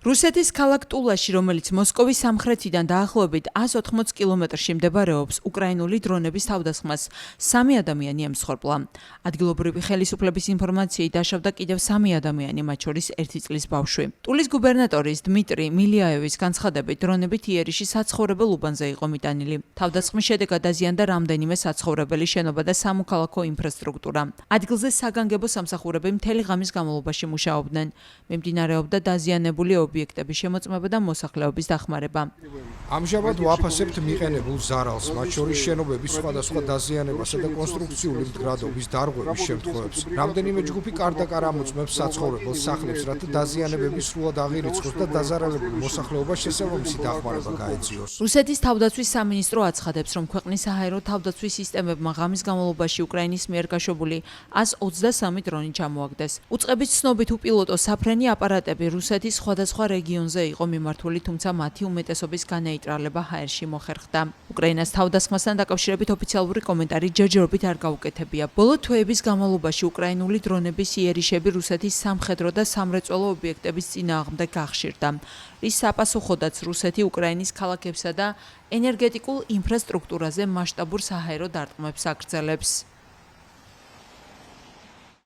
რუსეთის ქალაქ ტულაში, რომელიც მოსკოვის სამხრეთიდან დაახლოებით 180 კილომეტრში მდებარეობს, უკრაინული დრონების თავდასხმას 3 ადამიანი ემსხვერპლა. ადგილობრივი ხელისუფლების ინფორმაციით დაშავდა კიდევ 3 ადამიანი, მათ შორის 1 წლის ბავშვი. ტულის გუბერნატორის დმიტრი მილიაევის განცხადებით, დრონებით იერიში საცხოვრებელ უბანზე იყო მიტანილი. თავდასხმის შედეგად დაზიანდა რამდენიმე საცხოვრებელი შენობა და სამოქალაქო ინფრასტრუქტურა. ადგილზე საგანგებო სამსახურები მთელი ღამის განმავლობაში მუშაობდნენ. მიმდინარეობდა დაზიანებული ობიექტების შემოწმება და მოსახლეობის დახმარება. ამჟამად ვაფასებთ მიყენებულ ზარალს, მათ შორის შენობების სხვადასხვა დაზიანებასა და კონსტრუქციული მდგრადობის დარღვევის შემთხვევებს. რამდენიმე ჯგუფი კარდაკარ ამოწმებს საცხოვრებელ სახლებს, რათა დაზიანებები სრულად აღირიცხოს და დაზარალებულ მოსახლეობას შესაბამისი დახმარება გაეწიოს. რუსეთის თავდაცვის სამინისტრო აცხადებს, რომ ქვეყნის საჰაერო თავდაცვის სისტემებმა ღამის განმავლობაში უკრაინის მიერ გაშვებული 123 დრონი ჩამოაგდეს. უწყების ცნობით უპილოტო საფრენი აპარატები რუსეთის სხვადასხვა რეგიონზე იყო მიმართული, თუმცა მათი უმეტესობის განეიტრალება ჰაერში მოხერხდა. უკრაინას თავდასხმასთან დაკავშირებით ოფიციალური კომენტარი ჯერჯერობით არ გაუკეთებია. ბოლო თვეების განმავლობაში უკრაინული დრონების იერიშები რუსეთის სამხედრო და სამრეწველო ობიექტების წინააღმდეგ გახშირდა. რის საპასუხოდაც რუსეთი უკრაინის ქალაქებსა და ენერგეტიკულ ინფრასტრუქტურაზე მასშტაბურ საჰაერო დარტყმებს აგრძელებს.